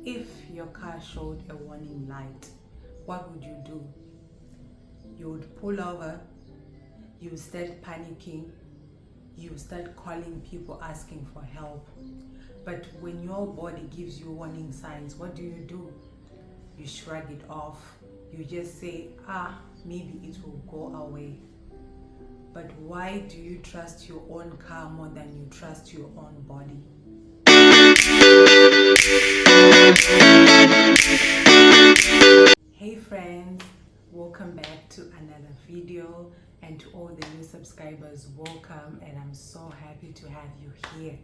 If your car showed a warning light, what would you do? You would pull over, you would start panicking, you would start calling people asking for help. But when your body gives you warning signs, what do? You shrug it off. You just say, maybe it will go away. But why do you trust your own car more than you trust your own body? Hey friends, welcome back to another video, and to all the new subscribers, welcome, and I'm so happy to have you here.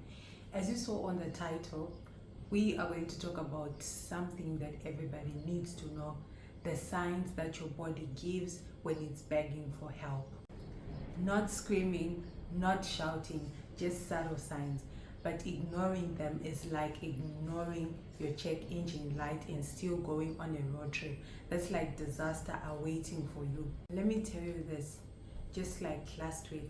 As you saw on the title, we are going to talk about something that everybody needs to know: the signs that your body gives when it's begging for help. Not screaming, not shouting, just subtle signs. But ignoring them is like ignoring your check engine light and still going on a road trip. That's like disaster awaiting for you. Let me tell you this, just like last week,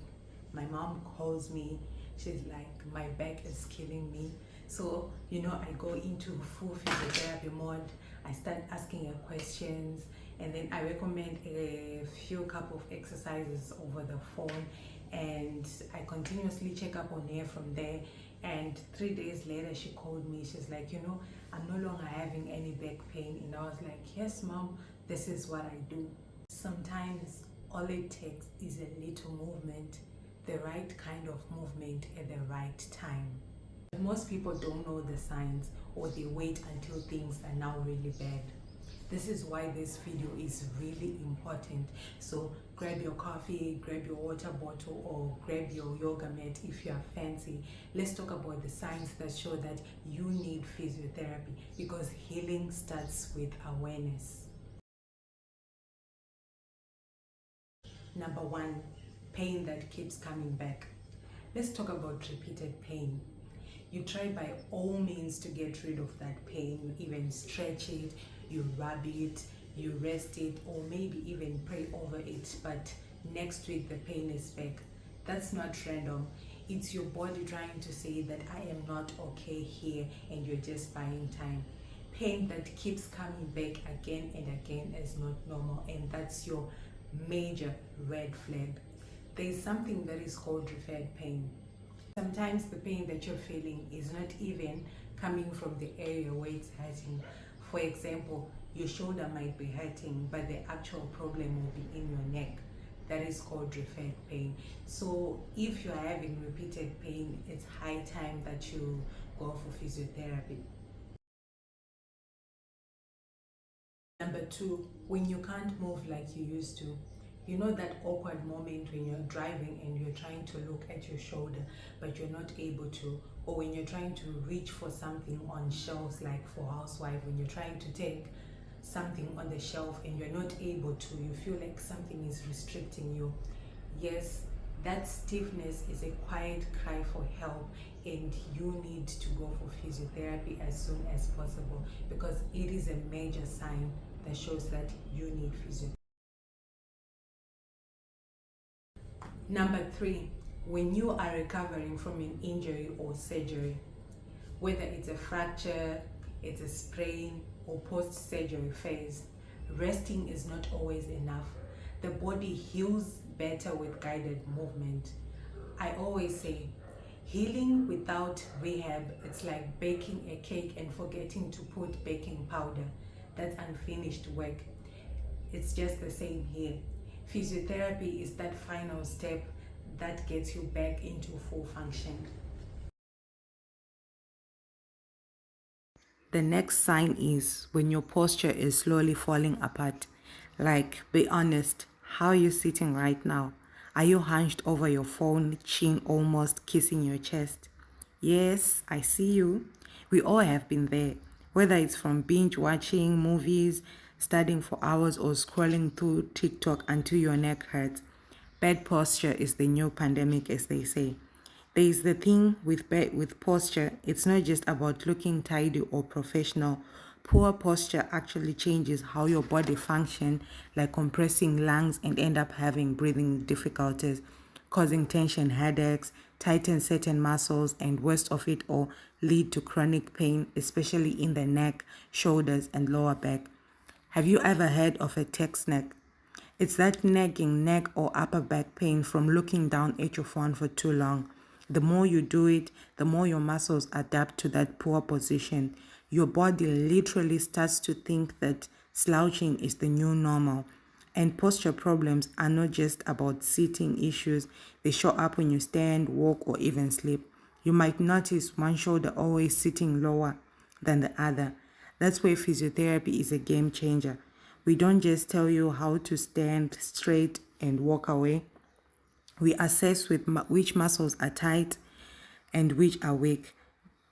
my mom calls me. She's like, my back is killing me. So, I go into full physiotherapy mode. I start asking her questions, and then I recommend a few couple of exercises over the phone, and I continuously check up on her from there. And 3 days later, she called me. She's like, I'm no longer having any back pain. And I was like, yes, mom, this is what I do. Sometimes all it takes is a little movement, the right kind of movement at the right time. Most people don't know the signs, or they wait until things are now really bad. This is why this video is really important. So grab your coffee, grab your water bottle, or grab your yoga mat if you are fancy. Let's talk about the signs that show that you need physiotherapy, because healing starts with awareness. Number one, pain that keeps coming back. Let's talk about repeated pain. You try by all means to get rid of that pain. You even stretch it, you rub it, you rest it, or maybe even pray over it, but next week the pain is back. That's not random. It's your body trying to say that I am not okay here, and you're just buying time. Pain that keeps coming back again and again is not normal, and that's your major red flag. There is something that is called referred pain. Sometimes the pain that you're feeling is not even coming from the area where it's hurting. For example, your shoulder might be hurting, but the actual problem will be in your neck. That is called referred pain. So if you are having repeated pain, it's high time that you go for physiotherapy. Number two, when you can't move like you used to. You know that awkward moment when you're driving and you're trying to look at your shoulder, but you're not able to, or when you're trying to reach for something on shelves, like for housewife, when you're trying to take something on the shelf and you're not able to, you feel like something is restricting you. Yes, that stiffness is a quiet cry for help, and you need to go for physiotherapy as soon as possible, because it is a major sign that shows that you need physiotherapy. Number three, when you are recovering from an injury or surgery, whether it's a fracture, it's a sprain, or post-surgery phase, resting is not always enough. The body heals better with guided movement. I always say, healing without rehab, it's like baking a cake and forgetting to put baking powder. That's unfinished work. It's just the same here. Physiotherapy is that final step that gets you back into full function. The next sign is when your posture is slowly falling apart. Like, be honest, how are you sitting right now? Are you hunched over your phone, chin almost kissing your chest? Yes, I see you. We all have been there, whether it's from binge watching movies, studying for hours, or scrolling through TikTok until your neck hurts. Bad posture is the new pandemic, as they say. There is the thing with posture, it's not just about looking tidy or professional. Poor posture actually changes how your body function, like compressing lungs and end up having breathing difficulties. causing tension headaches, tighten certain muscles, and worst of it all, lead to chronic pain, especially in the neck, shoulders, and lower back. Have you ever heard of a text neck? It's that nagging neck or upper back pain from looking down at your phone for too long. The more you do it, the more your muscles adapt to that poor position. Your body literally starts to think that slouching is the new normal. And posture problems are not just about sitting issues, they show up when you stand, walk, or even sleep. You might notice one shoulder always sitting lower than the other. That's where physiotherapy is a game changer. We don't just tell you how to stand straight and walk away. We assess which muscles are tight and which are weak.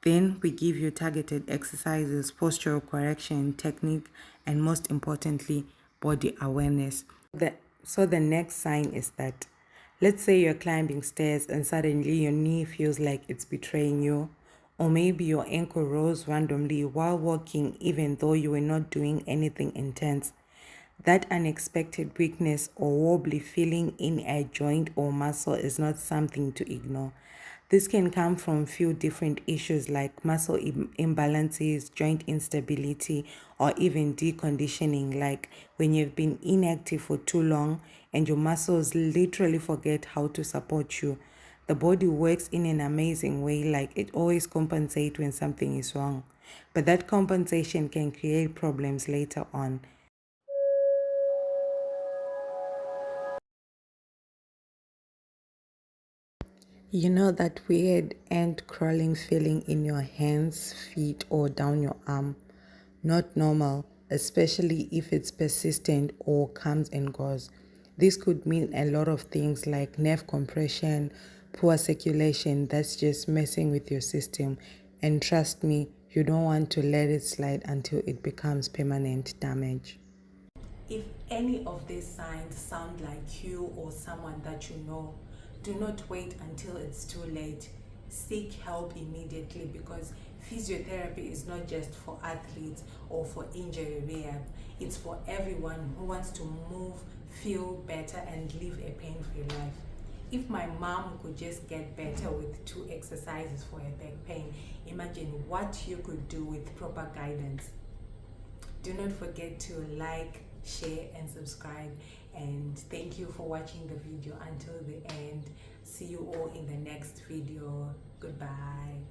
Then we give you targeted exercises, postural correction, technique, and most importantly, body awareness. So the next sign is that, let's say you're climbing stairs and suddenly your knee feels like it's betraying you, or maybe your ankle rose randomly while walking even though you were not doing anything intense. That unexpected weakness or wobbly feeling in a joint or muscle is not something to ignore. This can come from few different issues like muscle imbalances, joint instability, or even deconditioning, like when you've been inactive for too long and your muscles literally forget how to support you. The body works in an amazing way, like it always compensates when something is wrong. But that compensation can create problems later on. You know that weird ant crawling feeling in your hands, feet, or down your arm? Not normal, especially if it's persistent or comes and goes. This could mean a lot of things like nerve compression, poor circulation that's just messing with your system. And trust me, you don't want to let it slide until it becomes permanent damage. If any of these signs sound like you or someone that you know, do not wait until it's too late. Seek help immediately, because physiotherapy is not just for athletes or for injury rehab. It's for everyone who wants to move, feel better, and live a pain-free life. If my mom could just get better with 2 exercises for her back pain, imagine what you could do with proper guidance. Do not forget to like, share, and subscribe. And thank you for watching the video until the end. See you all in the next video. Goodbye.